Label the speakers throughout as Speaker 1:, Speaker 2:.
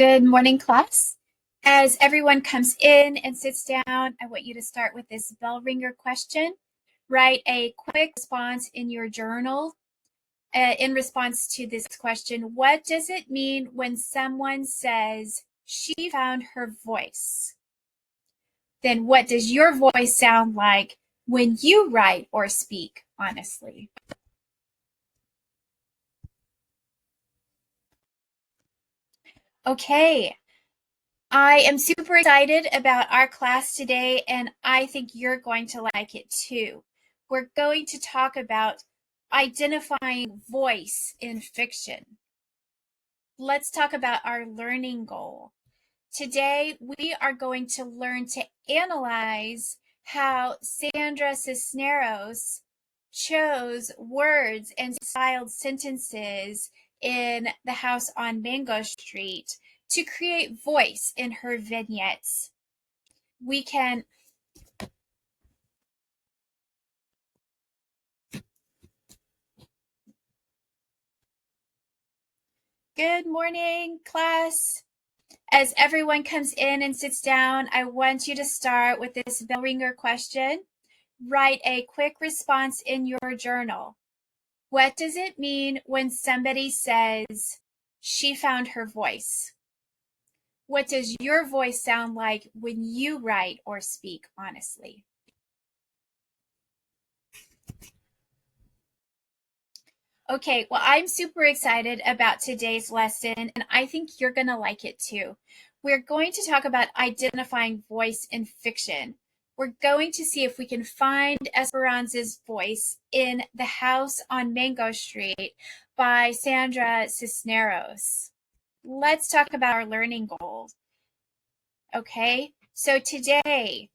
Speaker 1: Good morning, class. As everyone comes in and sits down, I want you to start with this bell ringer question. Write a quick response in your journal in response to this question. What does it mean when someone says she found her voice? Then what does your voice sound like when you write or speak honestly? Okay, I am super excited about our class today, and I think you're going to like it too. We're going to talk about identifying voice in fiction. Let's talk about our learning goal. Today, we are going to learn to analyze how Sandra Cisneros chose words and styled sentences in The House on Mango Street to create voice in her vignettes. We can Good morning, class. As everyone comes in and sits down, I want you to start with this bell ringer question. Write a quick response in your journal. What does it mean when somebody says she found her voice? What does your voice sound like when you write or speak honestly? Okay, well, I'm super excited about today's lesson, and I think you're going to like it too. We're going to talk about identifying voice in fiction. We're going to see if we can find Esperanza's voice in The House on Mango Street by Sandra Cisneros. Let's talk about our learning goals. Okay, so today,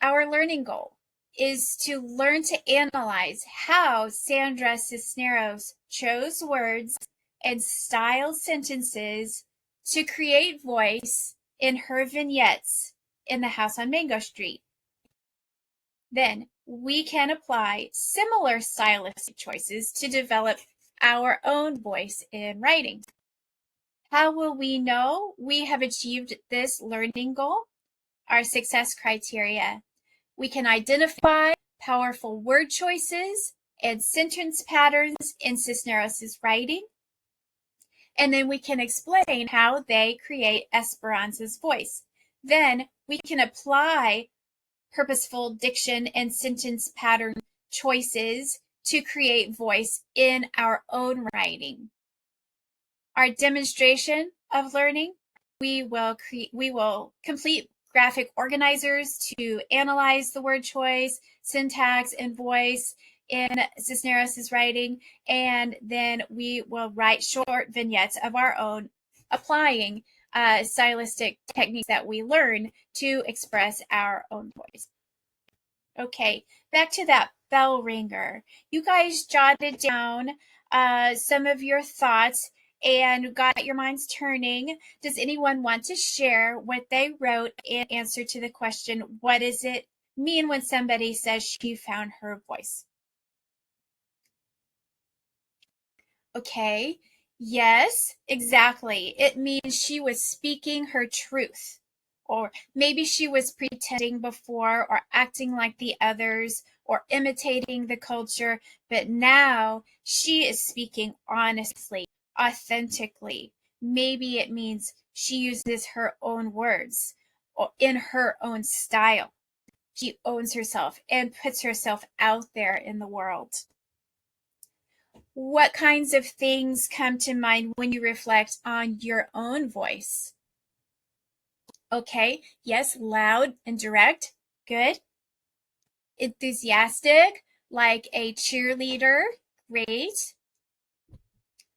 Speaker 1: our learning goal is to learn to analyze how Sandra Cisneros chose words and styled sentences to create voice in her vignettes in The House on Mango Street. Then we can apply similar stylistic choices to develop our own voice in writing. How will we know we have achieved this learning goal? Our success criteria. We can identify powerful word choices and sentence patterns in Cisneros' writing. And then we can explain how they create Esperanza's voice. Then we can apply purposeful diction and sentence pattern choices to create voice in our own writing. Our demonstration of learning, we will complete graphic organizers to analyze the word choice, syntax, and voice in Cisneros' writing, and then we will write short vignettes of our own, applying stylistic techniques that we learn to express our own voice. Okay, back to that bell ringer. You guys jotted down some of your thoughts and got your minds turning. Does anyone want to share what they wrote in answer to the question, what does it mean when somebody says she found her voice? Okay, yes, exactly. It means she was speaking her truth. Or maybe she was pretending before or acting like the others or imitating the culture, but now she is speaking honestly, authentically. Maybe it means she uses her own words or in her own style. She owns herself and puts herself out there in the world. What kinds of things come to mind when you reflect on your own voice? Okay, yes, loud and direct. Good. Enthusiastic, like a cheerleader. Great.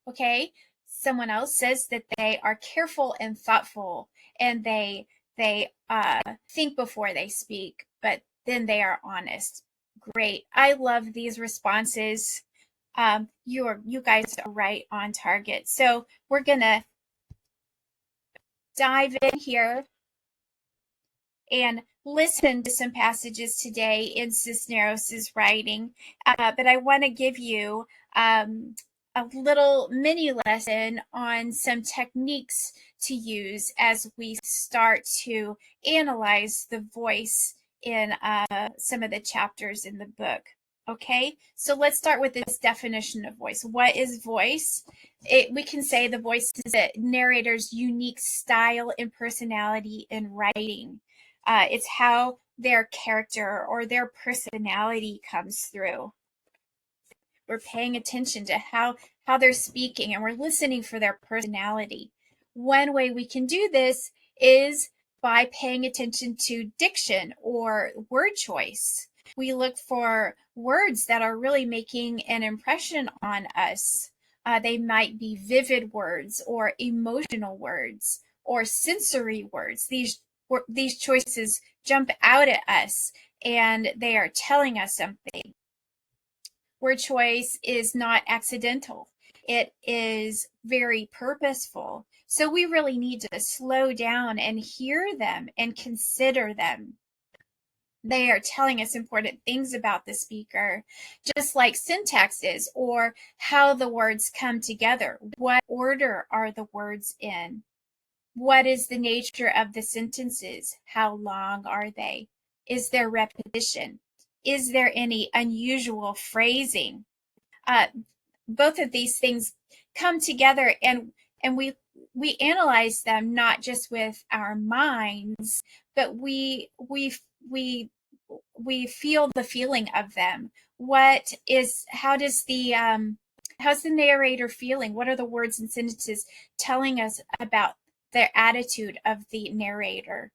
Speaker 1: Okay, someone else says that they are careful and thoughtful, and they think before they speak, but then they are honest. Great. I love these responses. You guys are right on target. So we're gonna dive in here and listen to some passages today in Cisneros' writing, but I want to give you a little mini lesson on some techniques to use as we start to analyze the voice in some of the chapters in the book. Okay, so let's start with this definition of voice. What is voice? We can say the voice is a narrator's unique style and personality in writing. It's how their character or their personality comes through. We're paying attention to how they're speaking, and we're listening for their personality. One way we can do this is by paying attention to diction or word choice. We look for words that are really making an impression on us. They might be vivid words or emotional words or sensory words. These choices jump out at us and they are telling us something. Word choice is not accidental. It is very purposeful. So we really need to slow down and hear them and consider them. They are telling us important things about the speaker, just like syntax is, or how the words come together. What order are the words in? What is the nature of the sentences? How long are they? Is there repetition? Is there any unusual phrasing? Uh, both of these things come together, and we analyze them not just with our minds, but we feel the feeling of them. How's the narrator feeling? What are the words and sentences telling us about the attitude of the narrator?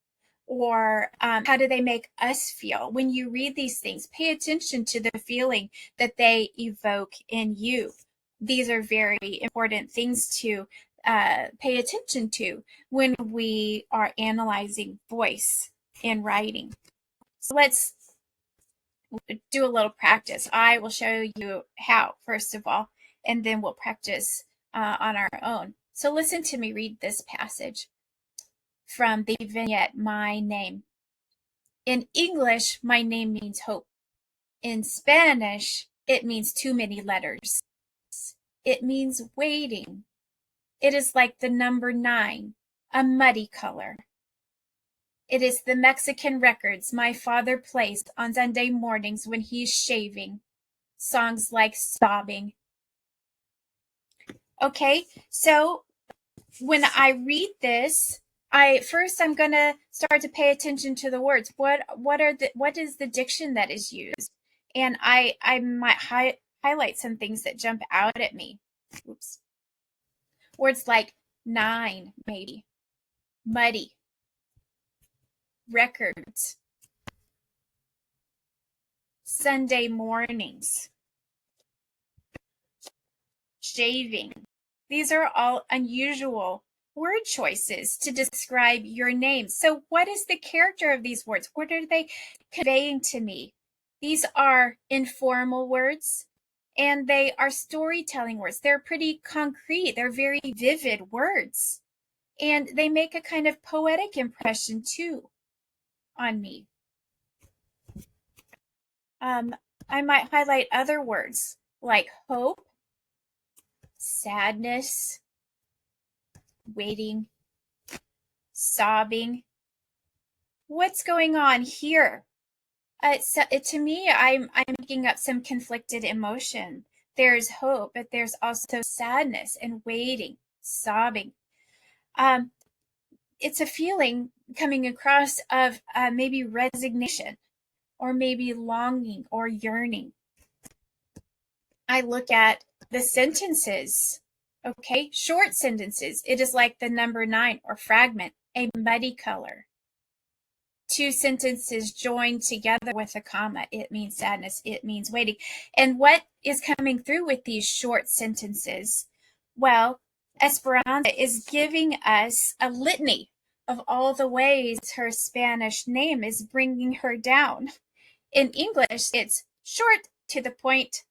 Speaker 1: Or how do they make us feel? When you read these things, pay attention to the feeling that they evoke in you. These are very important things to pay attention to when we are analyzing voice in writing. So let's do a little practice. I will show you how, first of all, and then we'll practice on our own. So listen to me read this passage from the vignette, My Name. In English, my name means hope. In Spanish, it means too many letters. It means waiting. It is like the number 9, a muddy color. It is the Mexican records my father plays on Sunday mornings when he's shaving. Songs like Sobbing. Okay, so when I read this, I'm going to start to pay attention to the words. What is the diction that is used? And I might highlight some things that jump out at me. Oops. Words like 9, maybe, muddy, records, Sunday mornings, shaving. These are all unusual word choices to describe your name. So what is the character of these words? What are they conveying to me? These are informal words and they are storytelling words. They're pretty concrete. They're very vivid words. And they make a kind of poetic impression too on me. I might highlight other words like hope, sadness, waiting, sobbing. What's going on here? To me, I'm picking up some conflicted emotion. There's hope, but there's also sadness and waiting, sobbing. It's a feeling coming across of maybe resignation, or maybe longing or yearning. I look at the sentences. Okay, short sentences. It is like the number 9 or fragment, a muddy color. 2 sentences joined together with a comma. It means sadness. It means waiting. And what is coming through with these short sentences? Well, Esperanza is giving us a litany of all the ways her Spanish name is bringing her down. In English, it's short, to the point,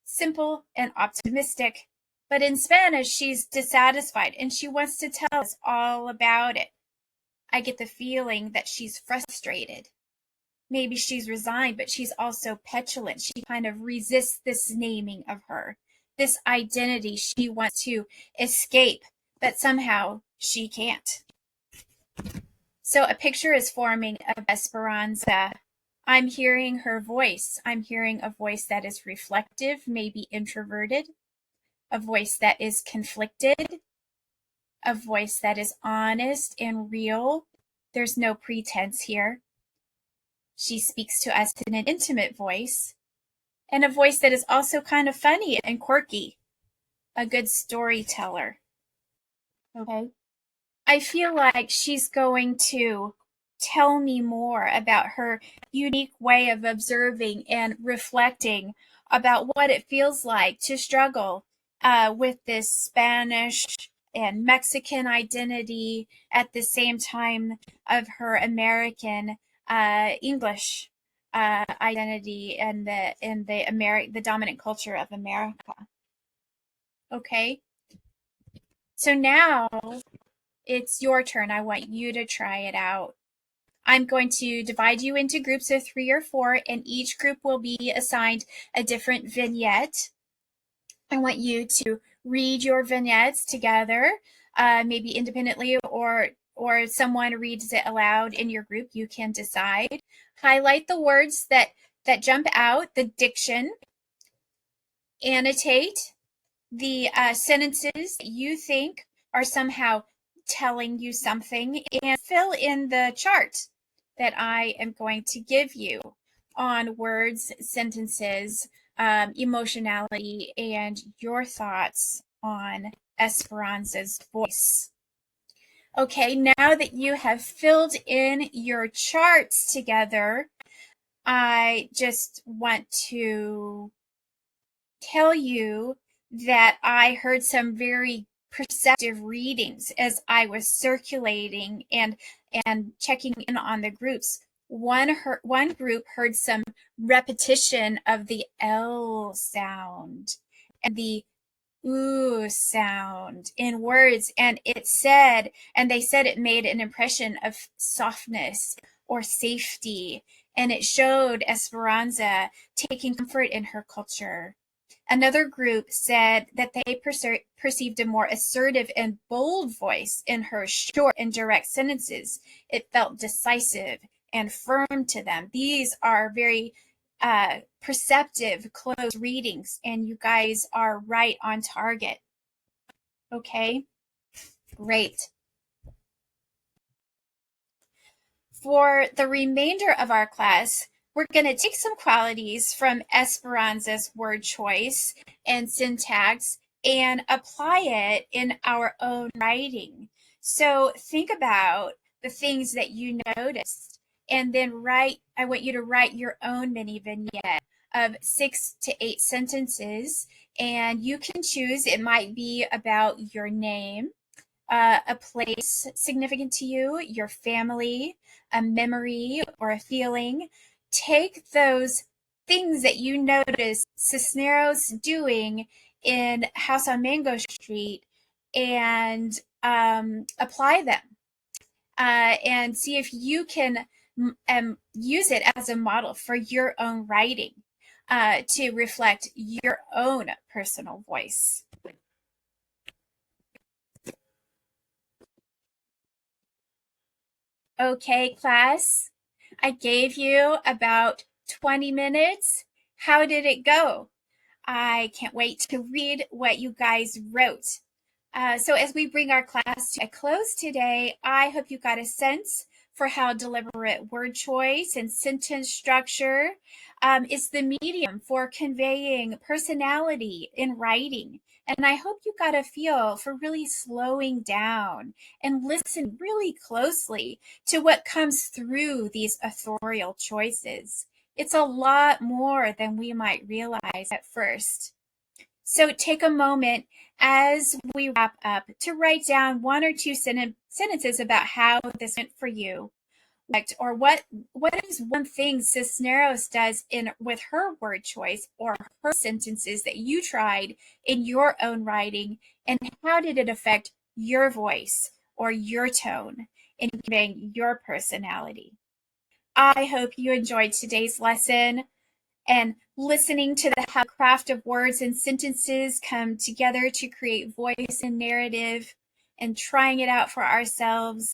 Speaker 1: simple, and optimistic. But in Spanish, she's dissatisfied and she wants to tell us all about it. I get the feeling that she's frustrated. Maybe she's resigned, but she's also petulant. She kind of resists this naming of her. this identity she wants to escape, but somehow she can't. So a picture is forming of Esperanza. I'm hearing her voice. I'm hearing a voice that is reflective, maybe introverted, a voice that is conflicted, a voice that is honest and real. There's no pretense here. She speaks to us in an intimate voice, and a voice that is also kind of funny and quirky, a good storyteller. Okay. I feel like she's going to tell me more about her unique way of observing and reflecting about what it feels like to struggle with this Spanish and Mexican identity at the same time of her American English identity and the dominant culture of America. Okay, so now it's your turn. I want you to try it out. I'm going to divide you into groups of 3 or 4, and each group will be assigned a different vignette. I want you to read your vignettes together, maybe independently or someone reads it aloud in your group. You can decide. Highlight the words that jump out, the diction. Annotate the sentences that you think are somehow telling you something, and fill in the chart that I am going to give you on words, sentences, emotionality, and your thoughts on Esperanza's voice. Okay, now that you have filled in your charts together, I just want to tell you that I heard some very perceptive readings as I was circulating and checking in on the groups. One group heard some repetition of the L sound and the ooh sound in words, and they said it made an impression of softness or safety, and it showed Esperanza taking comfort in her culture. Another group said that they perceived a more assertive and bold voice in her short and direct sentences. It felt decisive and firm to them. These are very perceptive, close readings, and you guys are right on target. Okay, great. For the remainder of our class, we're going to take some qualities from Esperanza's word choice and syntax and apply it in our own writing. So think about the things that you noticed, and then I want you to write your own mini vignette of 6 to 8 sentences, and you can choose. It might be about your name, a place significant to you, your family, a memory, or a feeling. Take those things that you notice Cisneros doing in House on Mango Street and apply them, and see if you can use it as a model for your own writing to reflect your own personal voice. Okay, class, I gave you about 20 minutes. How did it go? I can't wait to read what you guys wrote. So as we bring our class to a close today, I hope you got a sense for how deliberate word choice and sentence structure is the medium for conveying personality in writing. And I hope you got a feel for really slowing down and listening really closely to what comes through these authorial choices. It's a lot more than we might realize at first. So take a moment as we wrap up to write down 1 or 2 sentences about how this went for you. Or what is one thing Cisneros does with her word choice or her sentences that you tried in your own writing, and how did it affect your voice or your tone in conveying your personality? I hope you enjoyed today's lesson, and listening to how craft of words and sentences come together to create voice and narrative, and trying it out for ourselves.